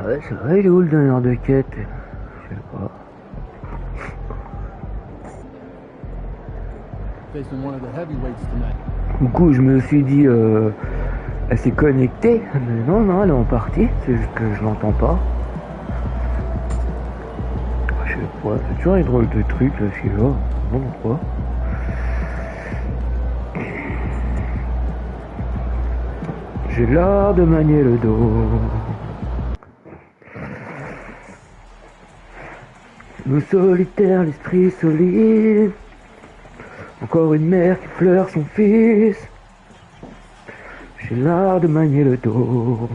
Ouais, c'est vrai, il est où le donneur de quête? Je sais pas. Du coup, je me suis dit, elle s'est connectée, mais non, non, elle est en partie, c'est juste que je l'entends pas. Je sais pas, c'est toujours un drôle de truc, là, celui-là, non, pourquoi? J'ai l'art de manier le dos. Nous solitaires, l'esprit solide. Encore une mère qui pleure son fils. J'ai l'art de manier le dos.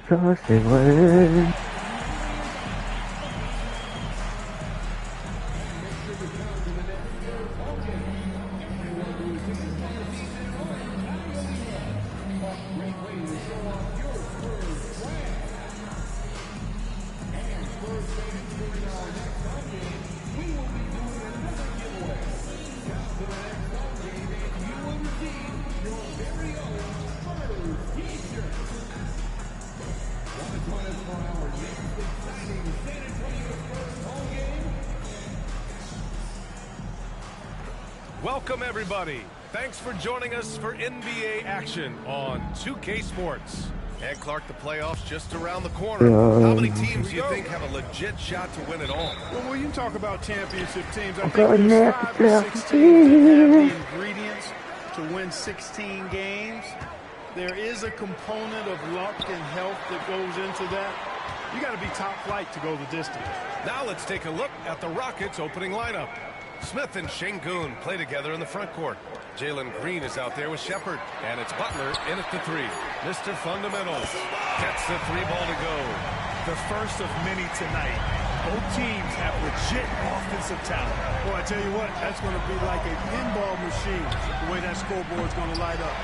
Ça c'est vrai. Welcome everybody. Thanks for joining us for NBA action on 2K Sports. And Clark, the playoffs just around the corner. How many teams do you think have a legit shot to win it all? Well, when you talk about championship teams, I think there's 5 to 6 teams that have the ingredients to win 16 games. There is a component of luck and health that goes into that. You got to be top flight to go the distance. Now let's take a look at the Rockets' opening lineup. Smith and Şengün play together in the front court. Jalen Green is out there with Shepard, and it's Butler in at the three. Mr. Fundamentals gets the three ball to go. The first of many tonight. Both teams have legit offensive talent. Boy, I tell you what, that's going to be like a pinball machine, the way that scoreboard's going to light up.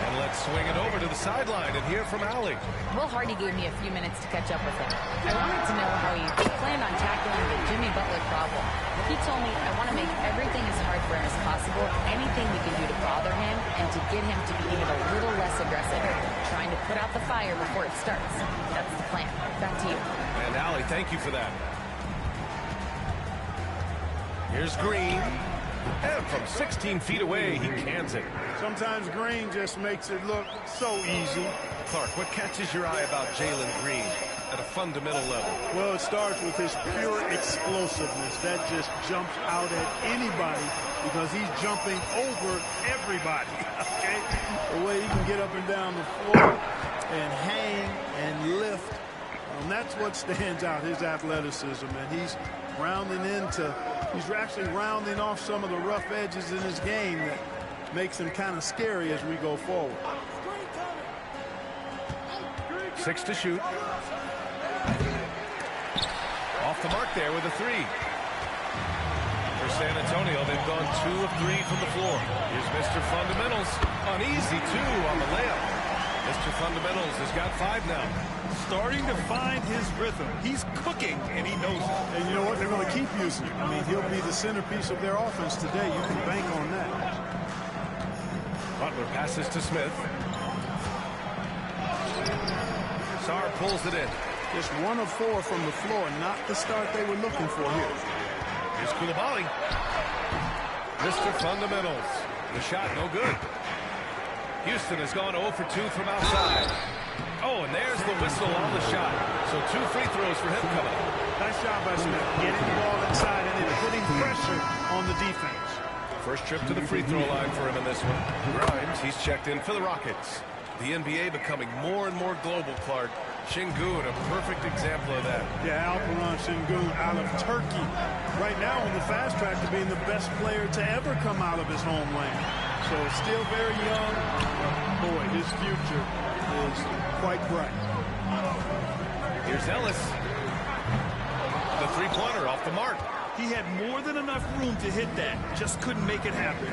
And let's swing it over to the sideline and hear from Allie. Will Hardy gave me a few minutes to catch up with him. I wanted to know how he planned on tackling the Jimmy Butler problem. He told me I want to make everything as hard for him as possible, anything we can do to bother him, and to get him to be even a little less aggressive, trying to put out the fire before it starts. That's the plan. Back to you. And Allie, thank you for that. Here's Green. And from 16 feet away, he cans it. Sometimes Green just makes it look so easy. Clark, what catches your eye about Jalen Green at a fundamental level? Well, it starts with his pure explosiveness. That just jumps out at anybody because he's jumping over everybody, okay? The way he can get up and down the floor and hang and lift, that's what stands out, his athleticism. And he's actually rounding off some of the rough edges in his game that makes him kind of scary as we go forward. 6 to shoot. Off the mark there with a three. For San Antonio, they've gone 2 of 3 from the floor. Here's Mr. Fundamentals. An easy 2 on the layup. Mr. Fundamentals has got 5 now. Starting to find his rhythm. He's cooking, and he knows it. And you know what? They're going to keep using him. I mean, he'll be the centerpiece of their offense today. You can bank on that. Butler passes to Smith. Sarr pulls it in. Just 1 of 4 from the floor. Not the start they were looking for here. Here's Coulibaly. Mr. Fundamentals. The shot no good. Houston has gone 0 for 2 from outside. Oh, and there's the whistle on the shot. So 2 free throws for him coming up. Nice job by Smith. Getting the ball inside and then putting pressure on the defense. First trip to the free throw line for him in this one. Grimes, he's checked in for the Rockets. The NBA becoming more and more global, Clark. Şengün, a perfect example of that. Yeah, Alperen Şengün out of Turkey. Right now on the fast track to being the best player to ever come out of his homeland. So still very young. Boy, his future is quite bright. Here's Ellis. The three-pointer off the mark. He had more than enough room to hit that. Just couldn't make it happen.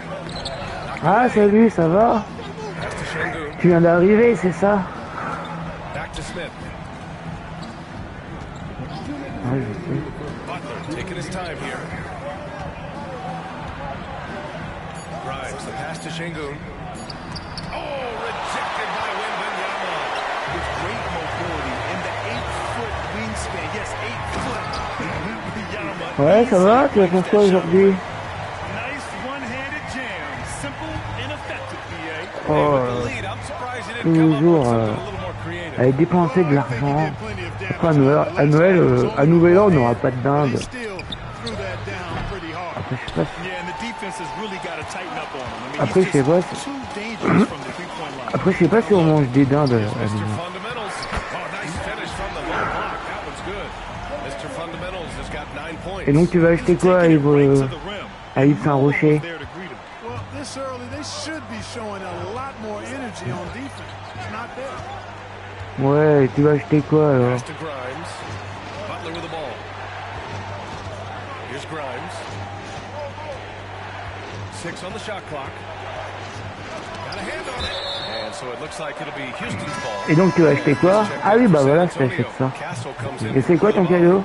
Ah, salut, ça va? Tu viens d'arriver, c'est ça? Back to Smith. Ah, je sais. Butler taking his time here. Grimes, the pass to Şengün. Oh, rejected by Ouais, ça va? Tu vas faire quoi aujourd'hui? Oh, tous les jours, aller dépenser de l'argent. Après, à Nouvel An, on n'aura pas de dinde. Après, je sais pas. Après, je sais pas si on mange des dindes à Nouvel An. Et donc, tu vas acheter quoi à Yves Saint-Rocher? Ouais, tu vas acheter quoi alors? Et donc tu vas acheter quoi? Ah oui, bah voilà, je t'achète ça. Et c'est quoi ton cadeau?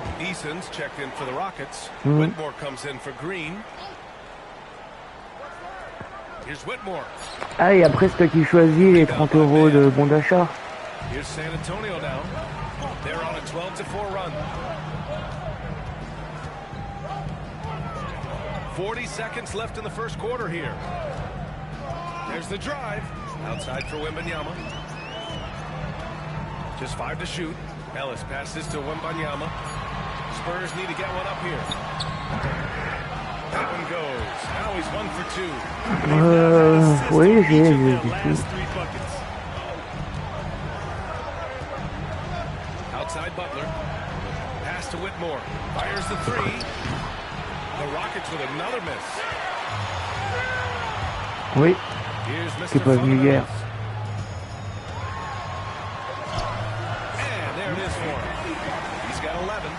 Ah, et après c'est toi qui choisis les 30 € de bon d'achat. Here's San Antonio now. They're on a 12-4 run. 40 seconds left in the first quarter here. There's the drive. Outside for Wembanyama. Just 5 to shoot. Ellis passes to Wembanyama. Spurs need to get one up here. That one goes. Now he's 1 for 2. Oui, j'ai Outside Butler. Pass to Whitmore. Fires the three. The Rockets with another miss. Oui. C'est pas venu hier. And there it is for him. He's got 11.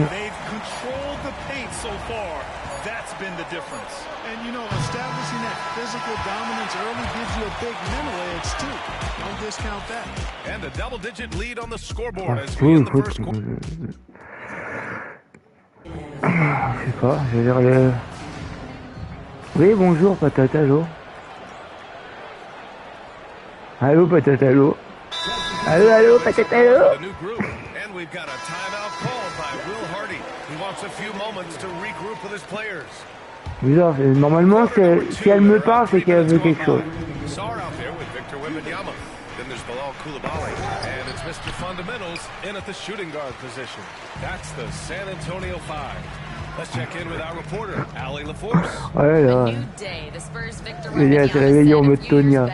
They've controlled the paint so far. That's been the difference. And, you know, establishing that physical dominance early gives you a big mental edge, too. Don't discount that. And a double-digit lead on the scoreboard as we in the first quarter. Je sais pas, je vais dire le... Oui, bonjour, patate, allô. Allô, patate, allô. Allô, allô, patate, allô. And we've got a timeout called by Will Hardy. He wants a few moments to regroup with his players. Bizarre, normalement, si elle me parle, c'est qu'elle veut quelque chose. Sar out there with Victor Wembanyama. Then there's Bilal Coulibaly. And it's Mr. Fundamentals in at the shooting guard position. That's the San Antonio 5. Let's check in with our reporter, Ali LaForce. Ouais, là. Il a été réveillé en mode Tonya.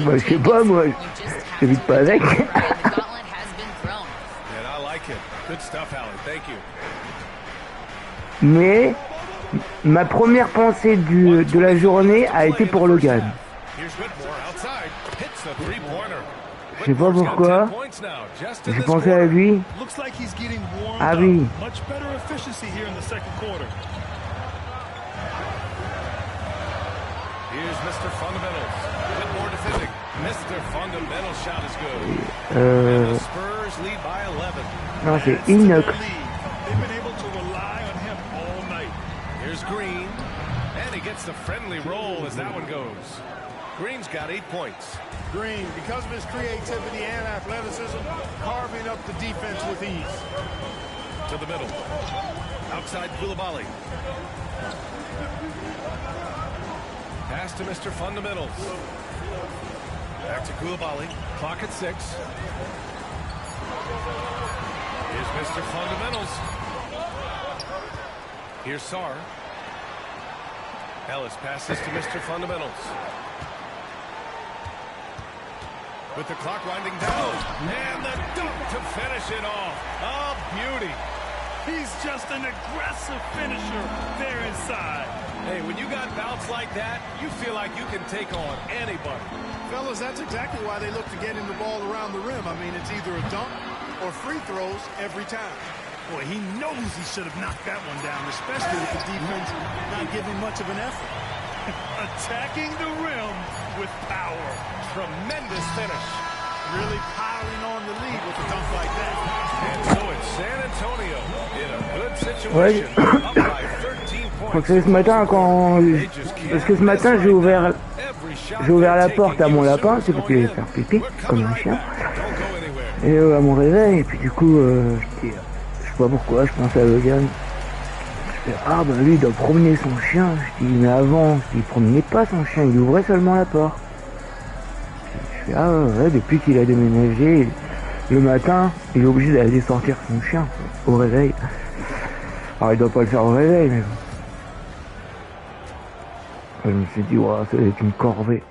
Bah, je sais pas, moi, je vis pas avec. Mais ma première pensée de la journée a été pour Logan. Je sais pas pourquoi. J'ai pensé à lui. Ah oui. Here's Mr. Fundamentals. Whitmore defending. Mr. Fundamentals shot is good. And the Spurs lead by 11. Non, c'est Inox. They've been able to rely on him all night. Here's Green. And he gets the friendly roll as that one goes. Green's got 8 points. Green, because of his creativity and athleticism, carving up the defense with ease. To the middle. Outside Coulibaly. Pass to Mr. Fundamentals. Back to Coulibaly. Clock at 6. Here's Mr. Fundamentals. Here's Sar. Ellis passes to Mr. Fundamentals. With the clock winding down. And the dunk to finish it off. A beauty. He's just an aggressive finisher there inside. Hey, when you got bouts like that, you feel like you can take on anybody. Fellas, that's exactly why they look to get him the ball around the rim. I mean, it's either a dunk or free throws every time. Boy, he knows he should have knocked that one down, especially with the defense not giving much of an effort. Attacking the rim with power. Tremendous finish. Really piling on the lead with a dunk like that. And so it's San Antonio in a good situation. Up by 13 points. Donc c'est ce matin quand... Parce que ce matin j'ai ouvert j'ai ouvert la porte à mon lapin, c'est pour qu'il allait faire pipi, comme un chien. Et à mon réveil, et puis du coup, je sais pas pourquoi, je pensais à Logan. Je fais, ah bah lui il doit promener son chien. Je dis, mais avant, il promenait pas son chien, il ouvrait seulement la porte. Je fais, ah ouais, depuis qu'il a déménagé, le matin, il est obligé d'aller sortir son chien au réveil. Alors il doit pas le faire au réveil, mais bon. Je me suis dit, ouais, ça va être une corvée.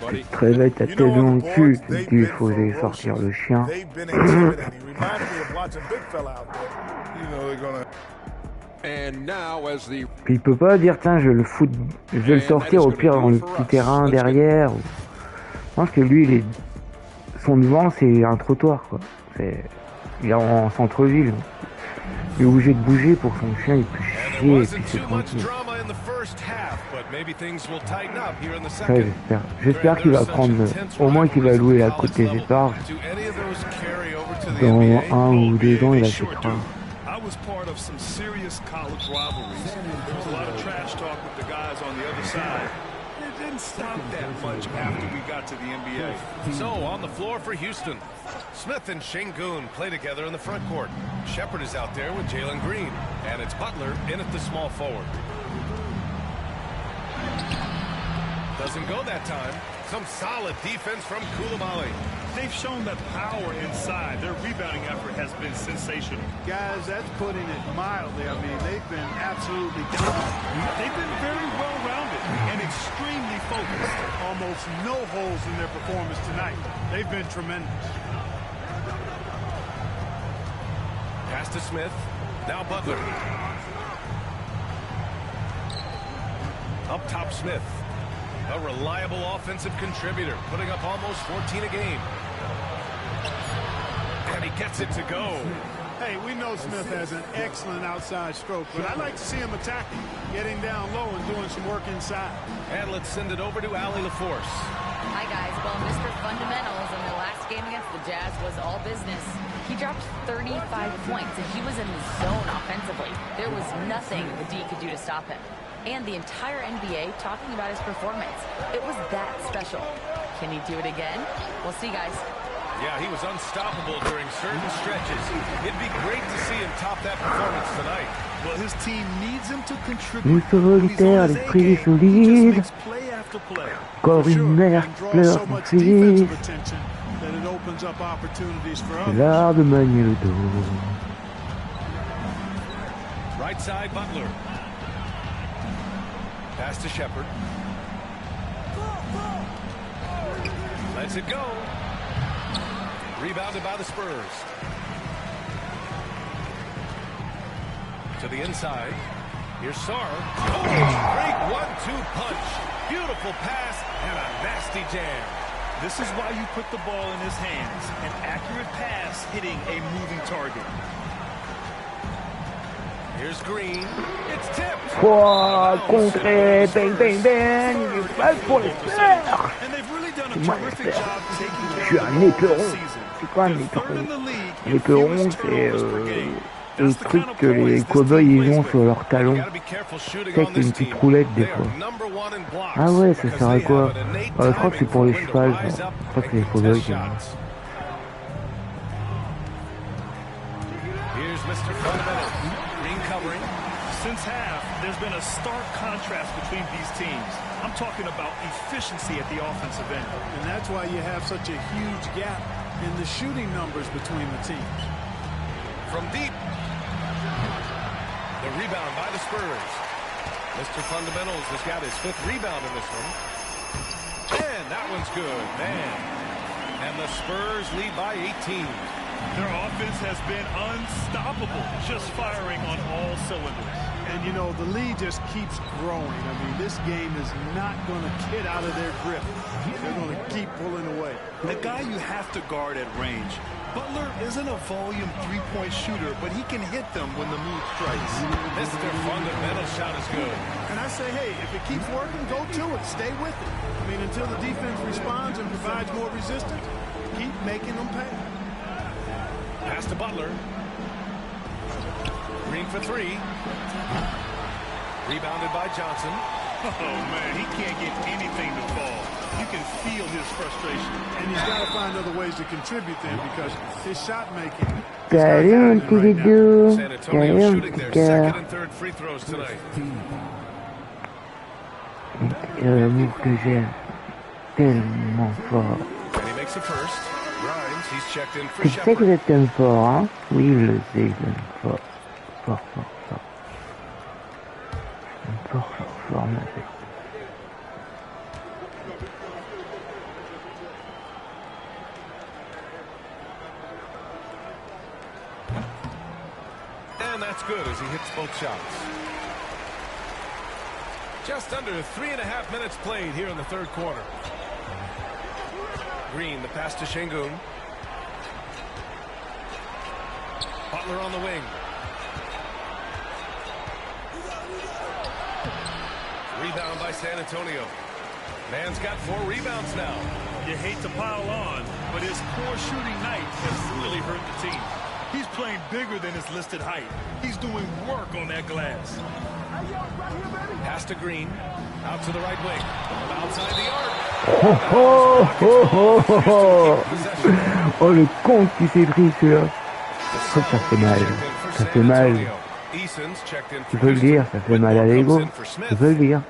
Tu te réveilles, ta tête dans le cul, tu te dis, il faut aller sortir le chien. Puis il peut pas dire, tiens, je vais le sortir au pire dans le petit terrain derrière. Je pense que lui, son devant, c'est un trottoir, quoi. Il est en centre-ville. Il est obligé de bouger pour que son chien il puisse chier et puis c'est tranquille. Ça, j'espère qu'il va prendre, au moins qu'il va louer la côte des éparges. Dans 1 ou 2 ans, il achètera. Was part of some serious college rivalries. There was a lot of trash talk with the guys on the other side. It didn't stop that much after we got to the NBA. So, on the floor for Houston. Smith and Şengün play together in the front court. Shepard is out there with Jalen Green. And it's Butler in at the small forward. Doesn't go that time. Some solid defense from Coulibaly. They've shown that power inside. Their rebounding effort has been sensational. Guys, that's putting it mildly. I mean, they've been absolutely dominant. They've been very well-rounded and extremely focused. Almost no holes in their performance tonight. They've been tremendous. Pass to Smith. Now Butler. Up top, Smith. A reliable offensive contributor, putting up almost 14 a game. And he gets it to go. Hey, we know Smith has an excellent outside stroke, but I like to see him attacking, getting down low and doing some work inside. And let's send it over to Ali LaForce. Hi, guys. Well, Mr. Fundamentals in the last game against the Jazz was all business. He dropped 35 points, and he was in the zone offensively. There was nothing the D could do to stop him. And the entire NBA talking about his performance. It was that special. Can he do it again? We'll see, guys. Yeah, he was unstoppable during certain stretches. It'd be great to see him top that performance tonight. Well, his team needs him to contribute. Solitaire, l'esprit solide. Encore une mère qui pleure son fils. C'est l'art de manier le dos. Right side, Butler. Pass to Shepard. Lets it go. Rebounded by the Spurs. To the inside. Here's Sarr. Oh, great 1-2 punch. Beautiful pass and a nasty jam. This is why you put the ball in his hands. An accurate pass hitting a moving target. Here's Green. It's tipped. Oh, contré, bang, bang, bang. Il est pas pour les faire. Moi, je suis un éperon. C'est quoi un éperon? Un éperon, c'est le truc que les cow-boys ils ont sur leurs talons. C'est avec une petite roulette des fois. Ah ouais, ça sert à quoi? Je crois que c'est pour les chevals. Je crois que c'est les cow-boys qui ont. Since half, there's been a stark contrast between these teams. I'm talking about efficiency at the offensive end. And that's why you have such a huge gap in the shooting numbers between the teams. From deep. The rebound by the Spurs. Mr. Fundamentals has got his 5th rebound in this one. And that one's good, man. And the Spurs lead by 18. Their offense has been unstoppable, just firing on all cylinders. And, you know, the lead just keeps growing. I mean, this game is not going to get out of their grip. They're going to keep pulling away. The guy you have to guard at range. Butler isn't a volume three-point shooter, but he can hit them when the mood strikes. Mr. Fundamental shot is good. And I say, hey, if it keeps working, go to it. Stay with it. I mean, until the defense responds and provides more resistance, keep making them pay. Pass to Butler. Green for 3. Rebounded by Johnson. man, he can't get anything to fall. You can feel his frustration. And he's got to find other ways to contribute then because his shot making is not happening right now. San Antonio shooting their second and third free throws tonight. L'amour que j'aime tellement fort. And he makes a first. Grimes, he's checked in for Tu sais que Shepard. je t'aime fort, hein? Oui, je le sais, je l'aime fort. Fort, fort, fort. Je l'aime fort, fort, fort, ma belle. And that's good as he hits both shots. Just under 3.5 minutes played here in the third quarter. Green, the pass to Şengün. Butler on the wing. Rebound by San Antonio. Man's got 4 rebounds now. You hate to pile on, but his poor shooting night has really hurt the team. He's playing bigger than his listed height. He's doing work on that glass. Pass to Green. Out to the right wing. From outside the arc. Oh, le con qui s'est pris celui-là. Ça fait mal. Ça fait mal. Tu peux le dire, ça fait mal à l'ego. Tu peux le dire.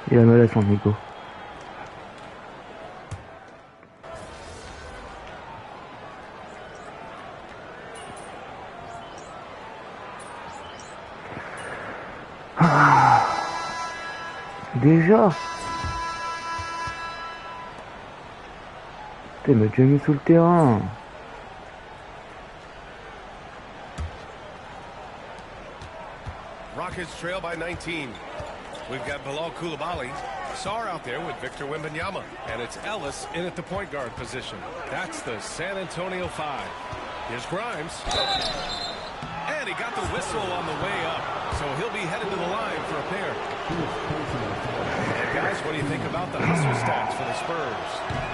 Il a mal à son ego. Déjà. Putain, mais Jrmie sous le terrain. Rockets trail by 19. We've got Bilal Coulibaly. Sarr out there with Victor Wembanyama. And it's Ellis in at the point guard position. That's the San Antonio 5. Here's Grimes. And he got the whistle on the way up. So he'll be headed to the line for a pair. And guys, what do you think about the hustle stats for the Spurs?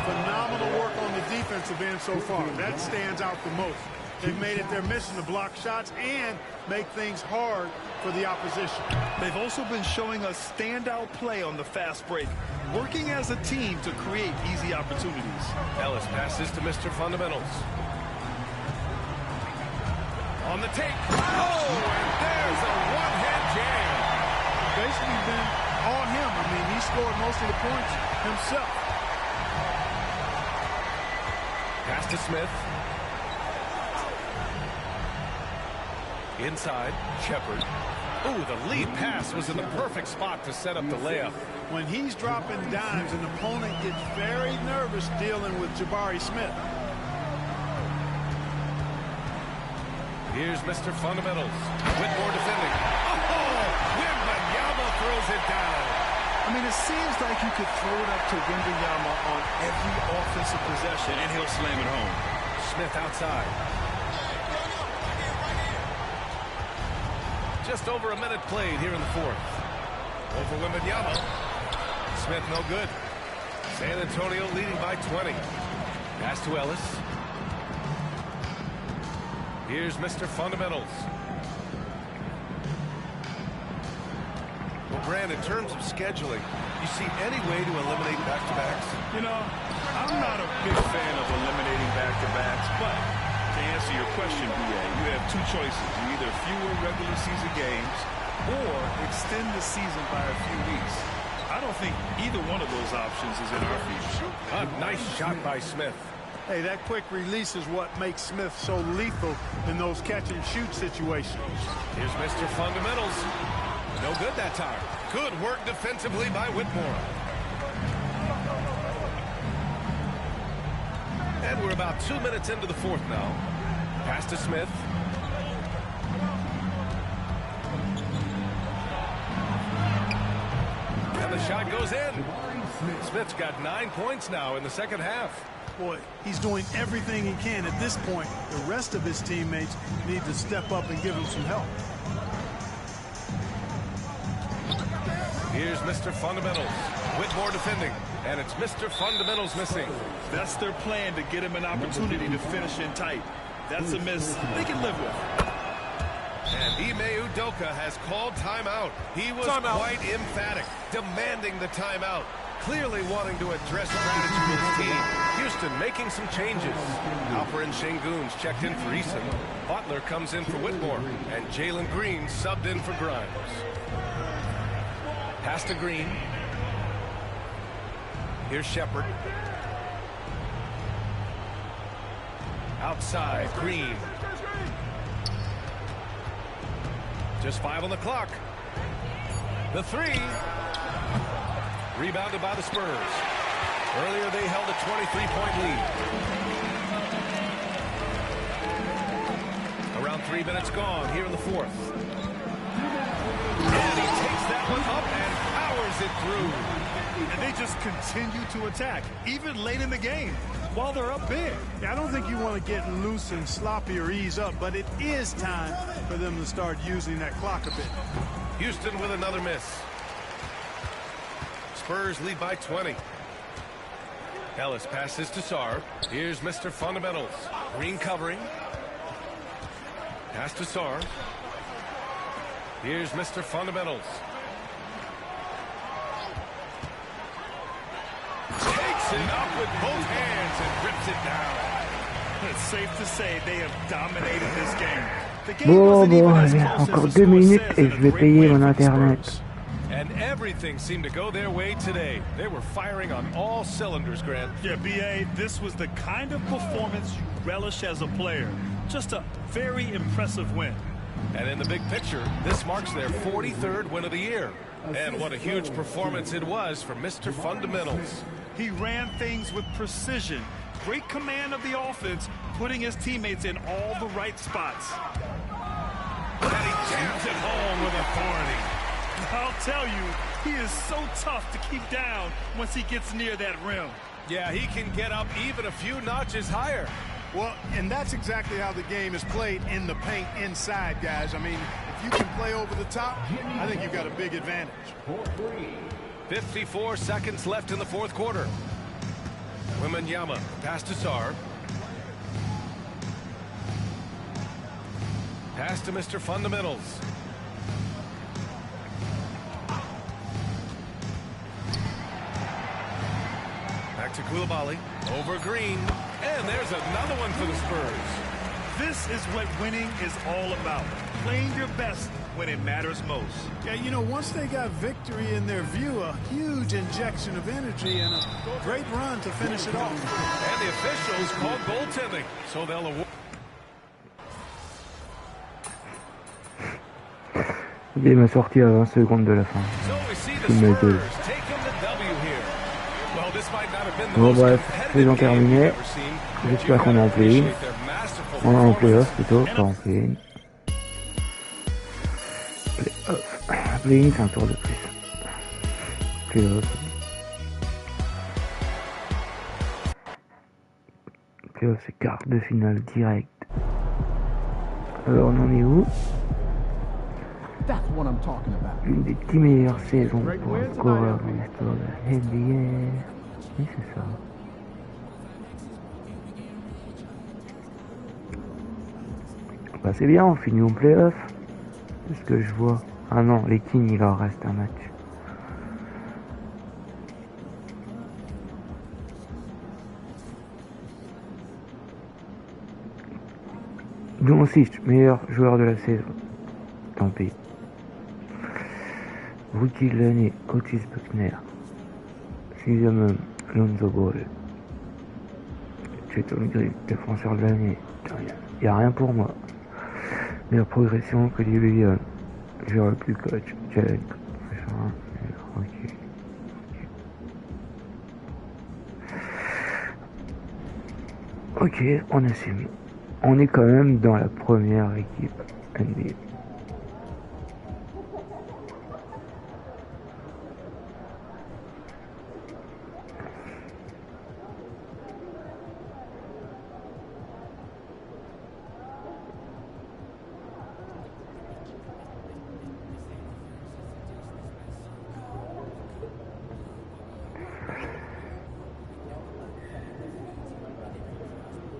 Phenomenal work on the defensive end so far. That stands out the most. They've made it their mission to block shots and make things hard for the opposition. They've also been showing us standout play on the fast break, working as a team to create easy opportunities. Ellis passes to Mr. Fundamentals. On the take. Oh, and there's a one-hand jam. Basically been all him. I mean, he scored most of the points himself. Pass to Smith. Inside, Shepard. Ooh, the lead pass was in the perfect spot to set up the layup. When he's dropping dimes, an opponent gets very nervous dealing with Jabari Smith. Here's Mr. Fundamentals. Whitmore defending. Oh, Wembanyama throws it down. I mean, it seems like you could throw it up to Wembanyama on every offensive possession, and he'll slam it home. Smith outside. Just over a minute played here in the fourth. Over Wembanyama. Smith no good. San Antonio leading by 20. Pass to Ellis. Here's Mr. Fundamentals. Well, Brand, in terms of scheduling, you see any way to eliminate back-to-backs? You know, I'm not a big fan of eliminating back-to-backs, but to answer your question, BA, you have two choices. Either fewer regular season games or extend the season by a few weeks. I don't think either one of those options is in our future. A nice shot by Smith. Hey, that quick release is what makes Smith so lethal in those catch-and-shoot situations. Here's Mr. Fundamentals. No good that time. Good work defensively by Whitmore. And we're about 2 minutes into the fourth now. Pass to Smith. And the shot goes in. Smith's got 9 points now in the second half. Boy, he's doing everything he can at this point. The rest of his teammates need to step up and give him some help. Here's Mr. Fundamentals. Whitmore defending. And it's Mr. Fundamentals missing. That's their plan, to get him an opportunity to finish in tight. That's a miss they can live with. And Ime Udoka has called timeout. He was quite emphatic, demanding the timeout. Clearly wanting to address strategy with his team. Houston making some changes. Alperen Şengün's checked in for Eason. Butler comes in for Whitmore. And Jalen Green subbed in for Grimes. Pass to Green. Here's Shepherd. Outside, Green. Just 5 on the clock. The three. Rebounded by the Spurs. Earlier they held a 23-point lead. Around 3 minutes gone here in the fourth. And he takes that one up and powers it through. And they just continue to attack, even late in the game, while they're up big. I don't think you want to get loose and sloppy or ease up, but it is time for them to start using that clock a bit. Houston with another miss. Spurs lead by 20. Ellis passes to Sarr. Here's Mr. Fundamentals. Green covering. Pass to Sarr. Here's Mr. Fundamentals. Takes it up with both hands and rips it down. It's safe to say they have dominated this game. The game Bon, wasn't even as allez, close encore as the 2 score minutes says, et and je a vais great payer win mon for the internet. Spurs. And everything seemed to go their way today. They were firing on all cylinders, Grant. Yeah, B.A., this was the kind of performance you relish as a player. Just a very impressive win. And in the big picture, this marks their 43rd win of the year. And what a huge performance it was for Mr. Fundamentals. He ran things with precision. Great command of the offense, putting his teammates in all the right spots. And he jams it home with authority. I'll tell you, he is so tough to keep down once he gets near that rim. Yeah, he can get up even a few notches higher. Well, and that's exactly how the game is played in the paint inside, guys. I mean, if you can play over the top, I think you've got a big advantage. 54 seconds left in the fourth quarter. Wembanyama, pass to Sarr. Pass to Mr. Fundamentals. Back to Koulibaly. Over Green. And there's another one for the Spurs. This is what winning is all about. Playing your best when it matters most. Yeah, you know, once they got victory in their view, a huge injection of energy and a great run to finish it off. And the officials called goaltending, so they'll award. Il m'a sorti à 20 secondes de la fin. So we see the Il m'a été. Spurs taking the W here. Well, this might not have been the Bon most bref, saison competitive game terminée. we've ever seen, but J'espère you qu'on est en gotta play-in. appreciate their masterful On est en performance. play-off plutôt, pas en play-in. Play-off. Play-in, c'est un tour de plus. Play-off. Play-off, c'est quart de finale direct. Alors, on en est où? That's what I'm talking about. Une des 10 meilleures saisons pour un scoreur dans l'histoire de la NBA. Oui, c'est ça. Bah, c'est bien, on finit au play-off. C'est ce que je vois. Ah non, les Kings, il leur reste un match. Doncic, meilleur joueur de la saison. Tant pis. Rookie de l'année, Otis Buckner. 6e homme, Lonzo Ball. Chet Holmgren, défenseur de l'année. Il n'y a rien pour moi. Meilleure progression que Williams. Joueur le plus coach. Jalen. Ok. Ok, on assume. On est quand même dans la première équipe NBA.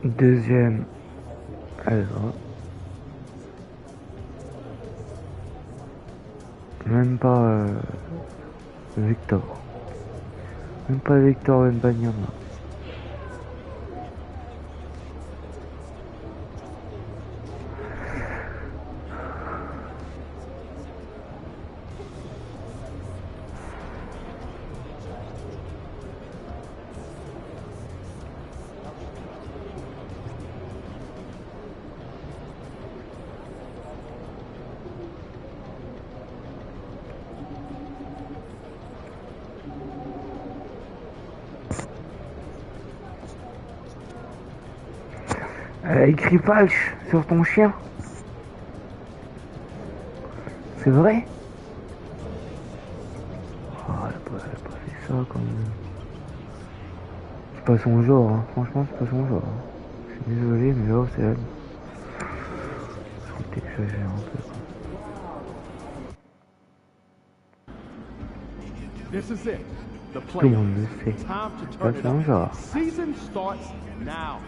Deuxième, alors, même pas Victor. Même pas Victor Wembanyama. Elle a écrit falche sur ton chien. C'est vrai? Oh, elle a pas fait ça quand même. C'est pas son genre, hein. Franchement c'est pas son genre. Hein. Je suis désolé mais là c'est elle. Je crois que t'exagères un peu. This is it. The Tout le monde le sait. Time to C'est pas turn it son up. genre. Season starts now.